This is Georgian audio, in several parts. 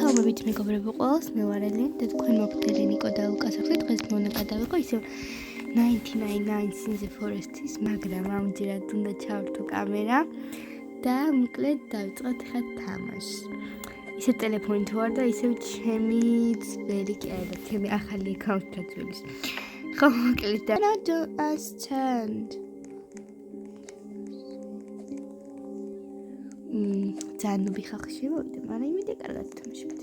მოგესალმებით მეგობრებო ყველას, მე ვარ ელენ და თქვენ მოგდელი ნიკო და ლუკას ახლა დღეს მონა გადავიყო ისევ 99 in the forest-ის, მაგრამ ამჯერად უნდა ჩავერთო კამერა და მოკლედ დავიწყოთ ხა თამაშს. ისევ ტელეფონით ვარ და ისევ ჩემი ძველი კი არა, ჩემი ახალი აკაუნტი ძველის. ხო მოკლედ და don't understand. ძალიან ხახში მოვიდა, მაგრამ იმედი კარგად თამაშობთ.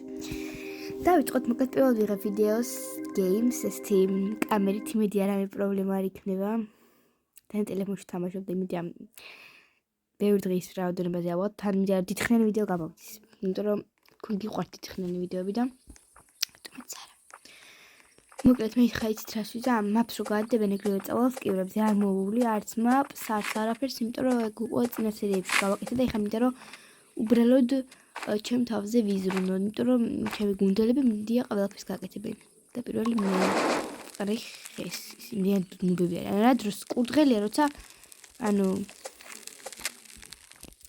დავიწყოთ მოკლედ პირველ ვიღებ ვიდეოს games ესეთი კამერით, იმედი არამე პრობლემა არ იქნება. თან ტელეფონში თამაშობ და იმედი ამ ბევრი დღის რაოდენობაზე ავიღოთ, თან იმედი დიდხნიანი ვიდეო გამოვიდეს. იმიტომ რომ თქვენ გიყვართ დიდხნიანი ვიდეოები და თუმცა არა. მოკლედ მე ხა იცით რას ვიზა, ამ maps რო გადადებენ ეგრევე წავალ ვკივრებზე, არ მოვული არც maps, არც არაფერს, იმიტომ რომ ეგ უკვე წინა სერიებში გავაკეთე და ეხლა მინდა რომ უბრალოდ ჩემ თავზე ვიზრუნო, იმიტომ რომ ჩემი გუნდელები მინდია ყველაფერს გაკეთებენ. და პირველი მე არა ეს იმდენ ნუბები არა. რა დროს კურდღელია, როცა ანუ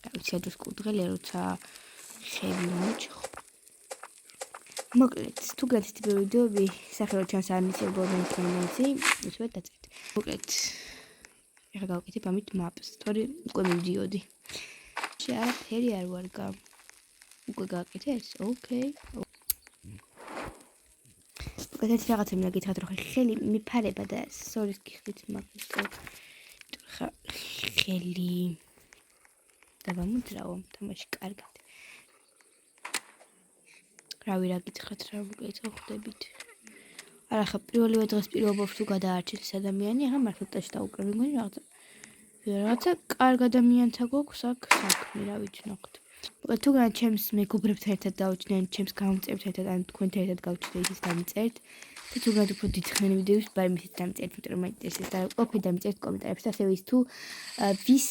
რა დროს კურდღელია, როცა ხევი მოჭხო. მოკლედ, თუ გაცით ვიდეოები, სახელო ჩანს ამისებო მექანიზმი, ისე დაწერთ. მოკლედ, ეხლა გავაკეთებ ამით maps, თორე უკვე მივდიოდი. არაფერი არ ვარ უკვე გააკეთე ეს? ოკეი. უკეთეთ რაღაცა მინდა გითხრათ, რომ ხელი მიფარება და სორის გიხდით მაგას. ხა ხელი და ვამოძრავო თამაში კარგად. რავი რა გითხრათ, რა მოკეთო ხდებით. არა ხა პირველივე დღეს პირველ ბავშვს თუ გადაარჩენს ადამიანი, ახლა მარკეტაში დაუკრავი მგონი რაღაცა კარგ ადამიანთა გვაქვს აქ საქმე, რა ვიცნობთ. თუ გან ჩემს მეგობრებთან ერთად დავუჩნენ, ჩემს გამომწერებთან ერთად, ან თქვენთან ერთად გავუჩნდეთ ის დამიწერთ. და თუ გან უფრო დიდხნიანი ვიდეოების ბარი მისით დამიწერთ, იმიტომ რომ მაინტერესებს და ყოფილი დამიწერთ კომენტარებში და ასევე ის თუ ვის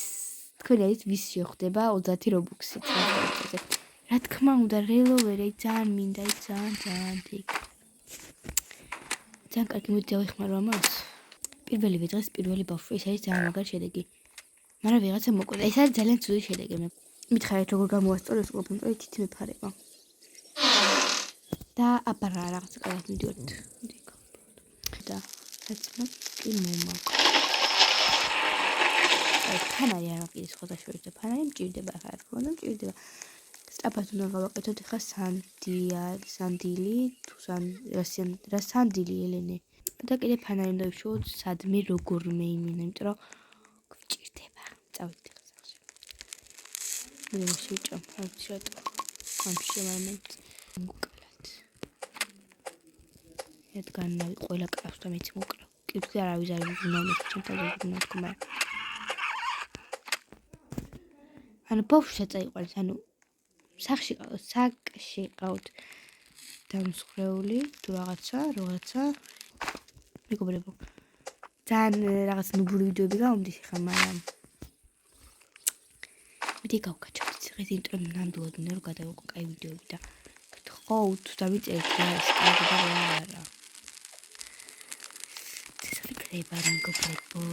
თქვენი არის ვის შეხვდება 30 რობუქსით. რა თქმა უნდა, რელოვერი ძალიან მინდა, ძალიან თიქ. ძალიან კარგი მოდი დავეხმარო ამას. პირველივე დღეს პირველი ბავშვი, ეს არის ძალიან მაგარი შედეგი. მაგრამ ვიღაცა მოკვდა. ეს არის ძალიან ცუდი შედეგი. მითხარით როგორ გამოვასწორო ეს ყველაფერი, რომ თითი მეფარება. და აბარა რაღაცა კარგად მიდიოთ. და ეცმა კი მომაკ. ფანარი არ მაყიდეს ხოთაშორის და ფანარი მჭირდება ახლა რა თქმა უნდა მჭირდება. სწრაფად უნდა გავაკეთოთ ახლა სანდილი თუ რა სანდილი ელენე. და კიდე ფანარი უნდა ვიშოვოთ სადმე როგორმე იმინა, იმიტომ რომ გვჭირდება. წავიდეთ ხსახში. მე შეჭამ, არც რატო. ამ შემამეთ მოკლათ. ედგანავი ყველა კაცს და მეც მოკლა. კიდე არავის არ უნდა მეჩემ და თქმა. ანუ ბავშვი წაიყვანს, ანუ სახში ყავთ დამსხრეული თუ რაღაცა მეგობრებო. ძალიან რაღაც ნუბური ვიდეოები გამომდის ხა, მაგრამ მე გავკაჩავთ ეს ინტრო ნამდვილად უნდა რომ გადავიყო კაი ვიდეოები და გთხოვთ დავიწერეთ რა ეს კარგი და არა. ციფრება მეგობრებო.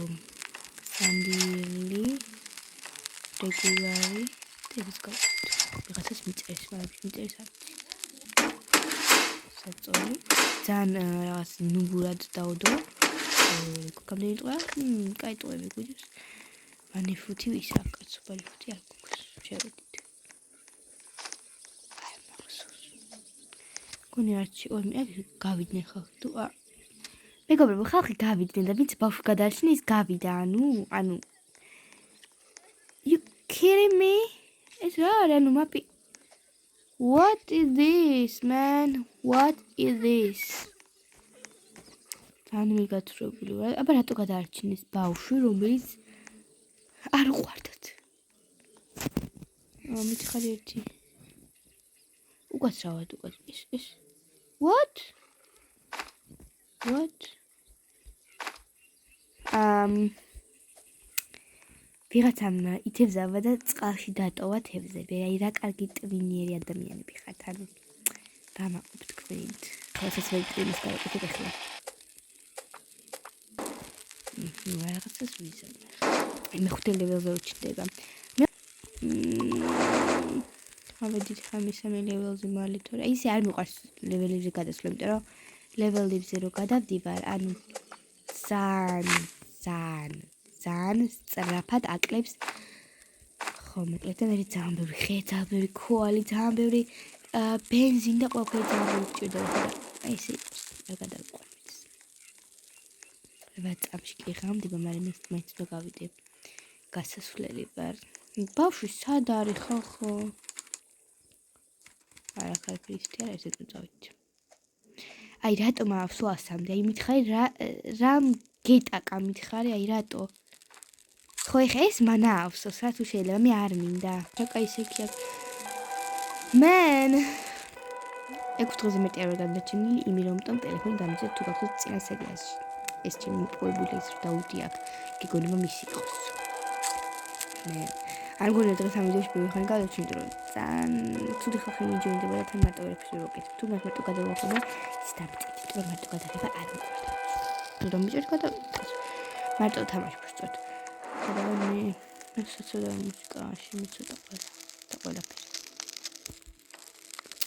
სანდილი რეგულარი ეს გავაკეთე. ვიღაცას მიწერს, მაგრამ მიწერს არ ვიცი. საწოლი. ძალიან რაღაც ნუბურად დავდო. გამდენი ტყვა? კაი ტყვები გვიძებს. მანიფუთი ვის აქ კაცო, მანიფუთი არ გვაქვს. შევედით. აი მახსოვს. გონი არჩი, მე გავიდნენ ხალხი თუ მეგობრებო, ხალხი გავიდნენ და ვინც ბავშვი გადაარჩინა ის გავიდა, ანუ you kidding me? ეს რა არის ანუ მაპი? What is this, man? What is this? ძალიან მიგაცრუებული ვარ. აბა რატო გადაარჩინეს ბავშვი, რომელიც არ უყვარდათ? მითხარი ერთი. უკაცრავად ეს. What? ვიღაცამ ითევზავა და წყალში დატოვა თევზები. აი რა კარგი ტვინიერი ადამიანები ხართ, ანუ დამაყობთ თქვენით. ხალხს ვერ ტვინის გავაკეთეთ ახლა. რაღაცას ვიზამ. მე ხუთი ლეველზე ვჩნდება. ავედით ხამისამე ლეველზე მალე თორე აი ისე არ მიყვარს ლეველებზე გადასვლა, იმიტომ რომ ლეველებზე რო გადავდივარ, ანუ ძალიან სწრაფად აკლებს ხომ მეკლებს და მე ძალიან ბევრი ხე, ძალიან ბევრი ქოალი, ძალიან ბევრი ბენზინი და ყველაფერი ძალიან ბევრი გჭირდება და აი ესე არ გადავიყვანს. რაც წამში კი ღამდება, მაგრამ მაინც რო გავიდე გასასვლელი ვარ. ბავშვი სად არის ხო? არაფერი არ ესეთ მოწავით. აი რატომ აქვს 100-მდე? აი მითხარი რა გეტაკა მითხარი, აი რატო? ხო ეხა ეს მანა ავსოს რა თუ შეიძლება მე არ მინდა. რა კაი ისეთი აქვს. მენ 6 დღეზე მეტი არ გადმეჩნილი იმი რომ ტელეფონი დამიძეთ თუ გახსოვთ წინა სერიალში. ეს ჩემი პოებული ის რა დაუდი აქ გიგონება მისი იყოს. მე არ გონია დღეს ამ ვიდეოში მივიხარ გადაჩინდი რომ ძალიან ცუდი ხალხი მიჯონდება და თან მარტო ერებს ვიყიდებ. თუ მარტო გადავახოდე ის დამწით. თუ მარტო გადაღება არ მიყვარდა. თუ რომ მიჭერთ გადავიდეთ. მარტო თამაში ვსწორთ. და მე სოციალურ მუსიკაში მიცოდა ყველაფერი.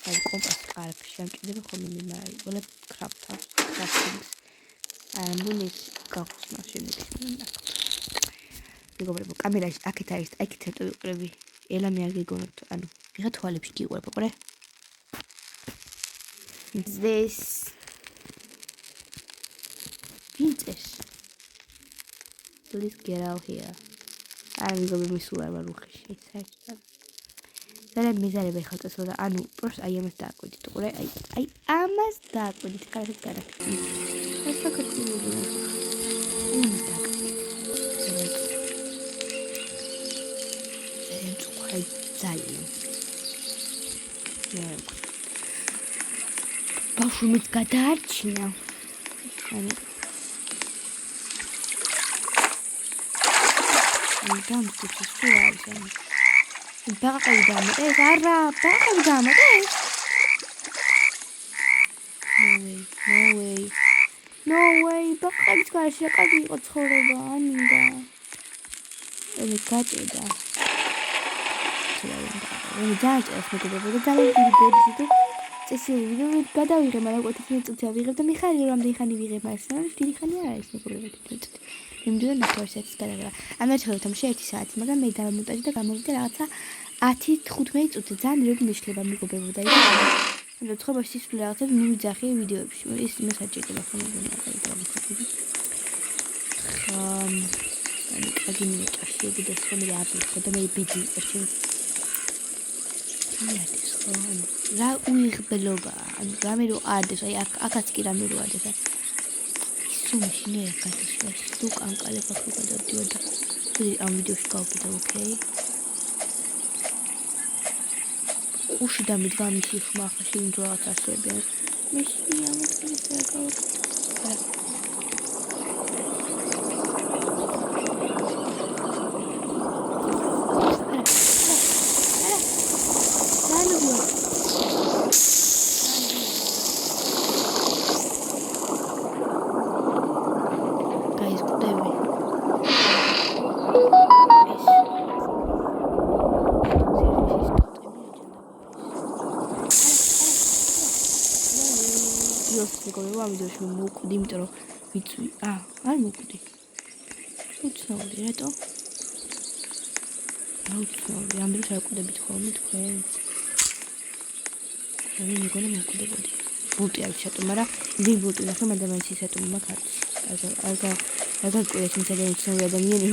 აი კომპასი კარგში ამჭირდება ხოლმე მე მაგრამ ყველა კრაფტავს. მუნიც გავხსნა შემდეგ მეგობრებო კამერაში აქეთ არის აქეთ რატო ვიყრები ელა მე არ გიგონებთ ანუ ვიღა თვალებში გიყურებ ყურე this vintage please get out here აი მეგობრებო სულ არ ვარ უხეში საერთოდ და მეზარება ხალხს რომ ანუ პროს აი ამას დააკვირდით ყურე აი ამას დააკვირდით კარგად გადაგწყვეტ ეს საკუთრივია ძალიან ბავშვით გადაარჩინა ანუ დამწუხე სულავსა ბაყაყი დამეტეს არა ბაყაყი დამეტეს no way ბაყაყის გარშე კარგი იყო ცხოვრება ამინდა ეს გაჭედა მე დაიჭერს მეგობრებო და ძალიან დიდი ბოდიში თუ წესიერი ვიდეო გადავიღე მაგრამ უკვე 15 წუთი ავიღებ და მიხარი რომ ამდენი ხანი ვიღებ მას რა დიდი ხანი არ არის მეგობრებო 15 წუთი იმდენ ნახევარსაათის გადაგრა ამ ერთხელ თამაში 1 საათი მაგრამ მე დავამონტაჟე და გამოვიდა რაღაცა 10-15 წუთი ძალიან როგი მეშლება მეგობრებო და ის და ცხოვრებაში ის რაღაცა მივიძახე ვიდეოებში ის მოსაჭირდება ხოლმე ანუ კარგი მინეჭაში ეგდეს რომ მე აბიხო და მე ბიდი ერჩენ რა უიღბლობა ანუ რამე რო ადეს აი აქაც კი რამე რო ადეს ისუმში ნე გადაშვა თუ კანკალება ხო გადავდიო და ამ ვიდეოში გავკიდე ოკეი უში დამიდგა მისი ხმა ხაში იმ დროაც ასებია მისი ამოწმის რა გავაკეთე ვიდეოში მოვკვდი, იმიტომ რომ ვიცი, არ მოვკვდი. უცნაური, რატო? უცნაური, ამ დროს არ კვდებით ხოლმე თქვენ. მე მეგონა მოვკვდებოდი. ბულტი არის შეტო, მაგრამ დიდი ბულტი ნახე, მაგრამ ის ისეთო მაგარს. არ გაკვირეს იმ უცნაური ადამიანი.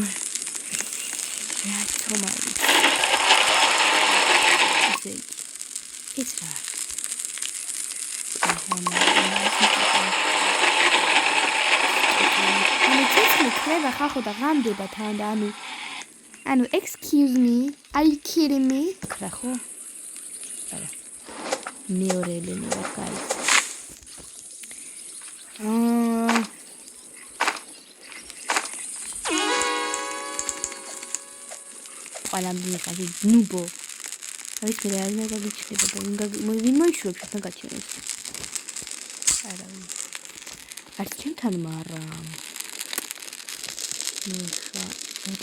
რატო მაგარი? ეს რა? ხება ხახო და ღამდება თან და ანუ excuse me are you kidding me ხახო არა მეორე ელემენტი რა კაი ყალამი ხაზი ნუბო ის მე არ მეგაგიჩნდება და ვინ მოიშვებს თან გაჩვენებს არა არ ჩემთან მარა ნუშა ეს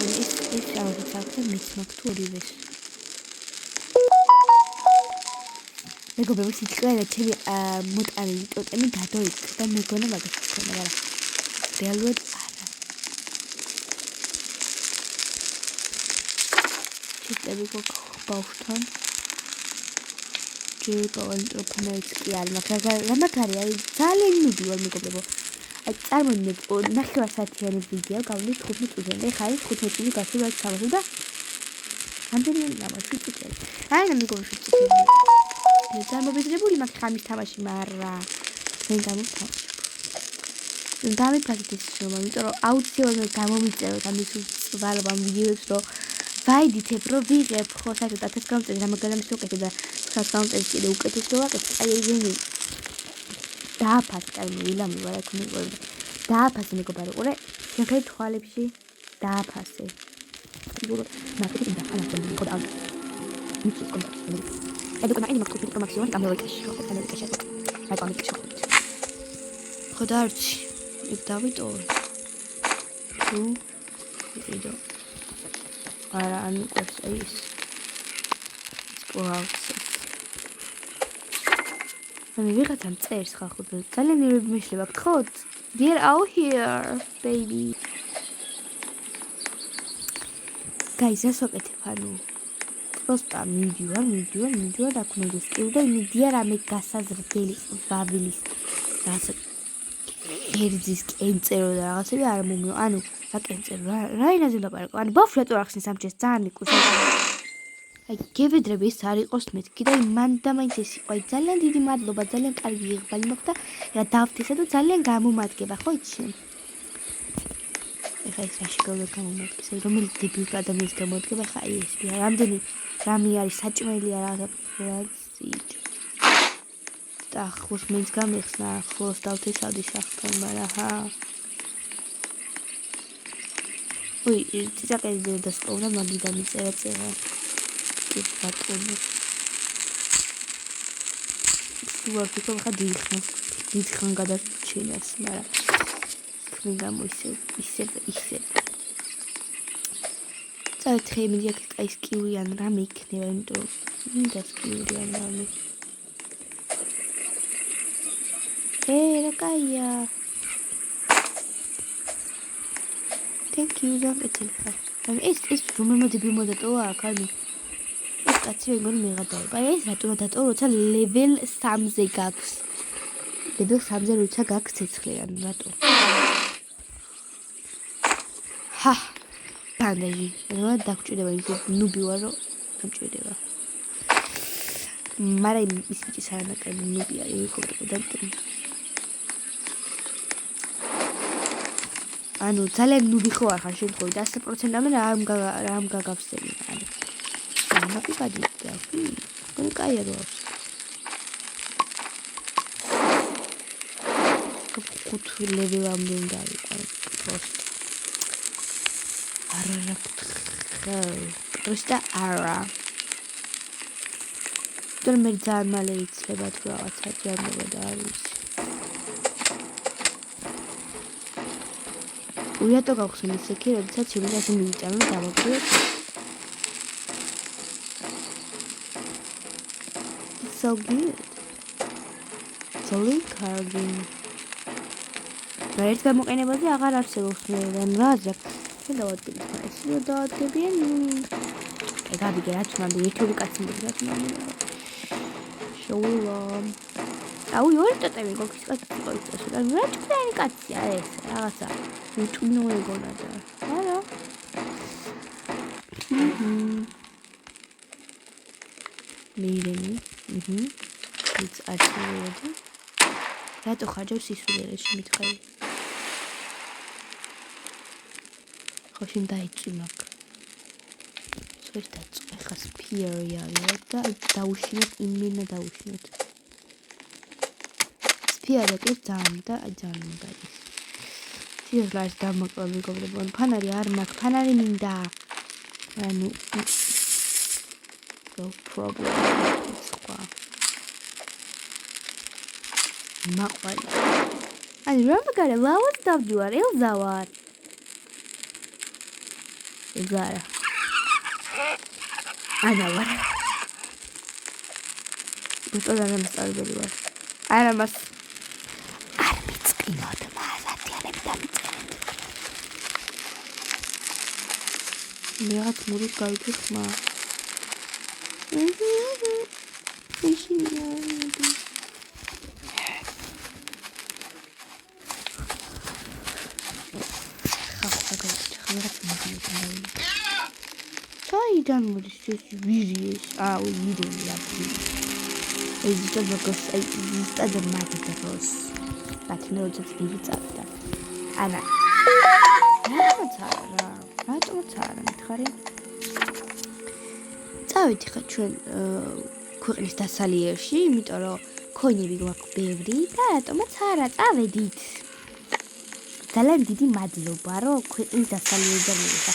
ეს რაღაც აქვს მიცნობ თუ ორივეს. მეგობრებო, სიტყვაზე ჩემი მოტანილი ტოტემი გადაიქცა და მეგონა მაგას თქვენ, მაგრამ რეალურად არა. ჩიტები გქბავთან. ჯერ პავანტროფონაიც კი არ მაქვს, რამაგარი არის ძალიან ნუდი ვარ მეგობრებო. აი წარმოვიდგინეთ 9 საათიანი ვიდეო გავლით 15 წუთამდე, ხა ის 15 წუთი გასულა სამასო და რამდენი ნამაში წუთი. აი მეგობრებო, წუთი. წარმოვიდგინებული მაქვს ხამის თამაში, მაგრამ δεν გამოვთამაშებ. დამიფიქრეთ ის რომ, იმიტომ რომ აუცილებლად გამომიწეროთ ამის ვალობა ვიდეოებს, რომ ვაიდითებ რომ ვიღებ ხო საერთოდ 1000 გამომწერი რამაგალამის უკეთე და 900 გამომწერი კიდე უკეთეს რომ ვაკეთე. აი ეგენი დააფასე, აი მილამი ვარ აქ მეგობრებო. დააფასე მეგობარო, ყურე, შეხე თვალებში დააფასე. ნახეთ და ხანახები ხოდა ამ მიწის კონტაქტები. აი დოკუმენტი მაქვს კოპიო მაქსიმუმ ამერიკაში ხო ამერიკაში აი ამერიკაში ხო დარჩი იქ დავიტოვე თუ ვიდეო არა ან ყოფს ის პროცესი მე ვიღაცამ წერს ხალხო ძალიან ნერვები მეშლება ხო dear out here baby guys ეს ოკეთებ ანუ просто მიდივარ და ქმედეს კი და იმედია რამე გასაზრდელი ვავილის რაღაცა ერძის კენწერო და რაღაცები არ მომიო ანუ რა კენწერო რა ენაზე ლაპარაკო ანუ ბავშვი რატო ახსნის ამჩეს ძალიან მიკუს აი გევედრები ეს არ იყოს მეთქი და მანდამაინც ეს იყო აი ძალიან დიდი მადლობა ძალიან კარგი იღბალი მოხდა რა დავთესა და ძალიან გამომადგება ხო იცი ეხა ეს რაში გამომადგეს აი რომელი დებიუტ ადამიანის გამოდგება ხა აი ეს რამდენი რამე არის საჭმელია რაღაცა და ხოს მეც გამიხსნა ხოს დავთესავდი სახთან მაგრამ ჰა ой ციტაკეზე დასკოვნა მაგიდან მიწერა ის ბატონი ვაფიქრე ხა დიდხან გადაჩინეს მაგრამ მე გამოისე ისე წათხე მე იქ კაის კიურიან რამე იქნება იმიტომ მინდა კიურიან რამე რა კაია thank you ზოგადად ხარ ეს რომელმოდი ბიმოდატოა აქ ანუ ეს კაცი მეგონი მეღადაება აი ეს რატო დატო როცა level 3-ზე გაქვს level 3-ზე როცა გაქვს ცეცხლი ანუ რატო ჰა ბანდაჟი რა დაგჭირდება ის ნუბი ვარ რომ დამჭირდება მაგრამ ის ის არანაკლები ნუბია იქნება და ანუ ძალიან ნუბი ხო არ ხარ შემთხვევით 100%-ამდე რამ გაგავსები ანუ მაგარი და კაი კაია რო კუთლები ამბენდა იყო просто არა просто არა თორმე ძალიან მალე იცლება თუ რაღაცა ჯერმობა და არის უიატო გავხსენ ისე კი როდესაც შეიძლება ასე მივიწამო დავაგროვე so good solid carving ერთ გამოყენებაზე აღარ არსებობს მე რა აზრ დავადგები ეს რა დავადგებიან ეგ გაბიგე რაც მანდ ერთი კაცი მოგდათ მანდ შოულა აუ იორ ტოტები გოქის კაცი ყოიცეს და რა თქვენი კაცია ეს რაღაცა უჭუნო ეგონა და არა მირენი it's actually რატო ხარჯავს სისულიერეში მითხარი ხო შენ დაიწვი მაგ სვერტაც ახლა სპიერია და დაუშინოთ იმენა დაუშინოთ სპიერია კი ძალიან დაი სიახლეში დამოკლა მეგობრებო ფანარი არ მაქვს ფანარი მინდა ანუ no problem სხვა მაყვალი აი რა მაგარი ლავას დავდივარ ელზა ვარ ეგარა. ანა ვარ. უტოლა დამსწავლებელი ვარ. არა მას არ მიწყინოთ მასათიანები დამიწერეთ. მეღაც მურუს გავიქე ხმა. Çaydan mı düşüyorsun? Virüs. Virüs yaptı. Ezikler bakış. Ezikler makineros. Makineros bir tane. Ana. Rahatım çağırın. Tıkarım. Çağırdı kaçın. Kur'an'ı tasarlıyorsun. İmitoro. Koyun bir bak bevri. Rahatım çağırın. Çağırdık. Dalam didi madloba რომ ქვეყნის დასალიერიდან მივიღა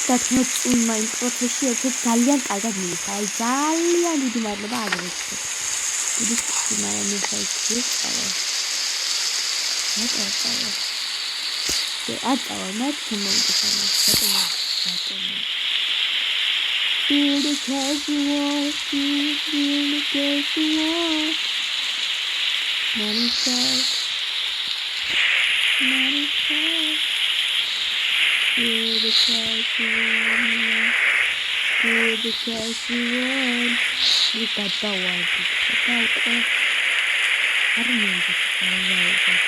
და თმოწუნმა იმ პროცესში ერთად ძალიან კარგად მივიღა. აი ძალიან დიდი მადლობა აგრეთვე. დიდი ხრი მაგრამ მე საერთოდ ატავა მათ შემოიგონა. Feel the casual, feel the casual. Manifest. Feel the casual. Feel the casual. Look at that one. I don't know if it's right.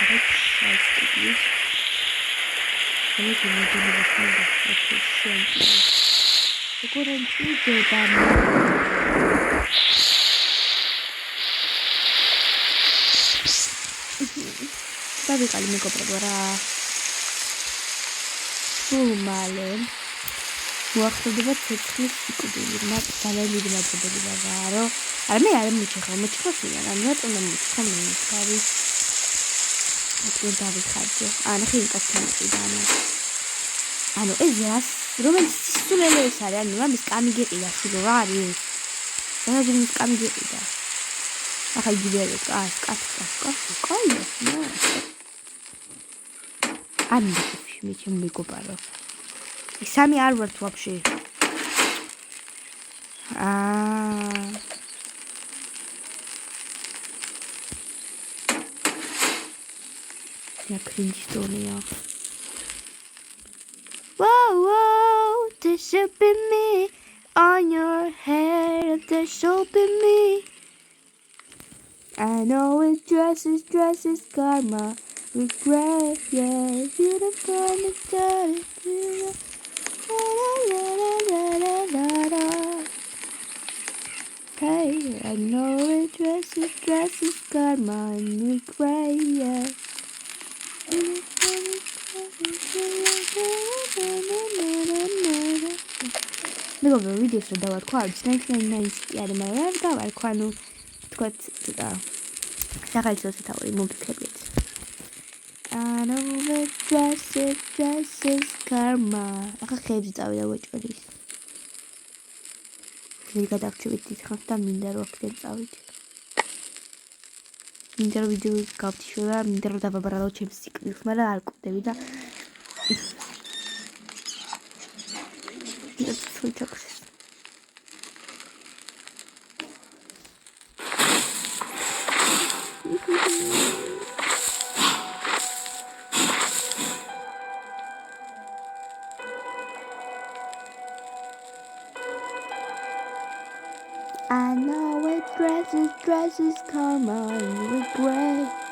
That's nice to use. I need to make it a finger. Okay, sure. I couldn't see that. Tapi kali ini koper-koper male waktu debat sekali ikut dulu mat kalian di debat seperti bagaro arme mucho sih ya nggak tuh mucho sekali itu tapi kajo anak ini kasih idana jelas rumah sulele saya nggak bisa kami gitu ya sih lari saya jadi bisa kami gitu ya akan juga itu kok ya anda მიჩემ მეგობარო სამი არ ვართ ვაფშე я кринжтония whoa there should be me on your head there should be me I know it's dresses karma regret, yeah, you don't wanna tell it, Hey, I know it dresses got my regret, yeah. Look over video for the cards, 1999 yeah, my life got my quano got to the Sakalsos tower, movie. I know the dresses karma. ახლა ხეებზე წავიდა ვეჭველი. ვიდეო გადავწევით ხან და მინდა რომ აქედან წავიდე. მინდა რომ ვიდეო გავთიშო და მინდა რომ დავაბრალო ჩემს სიკვდილს, მაგრამ არ კვდები და I know it dresses karma and regret.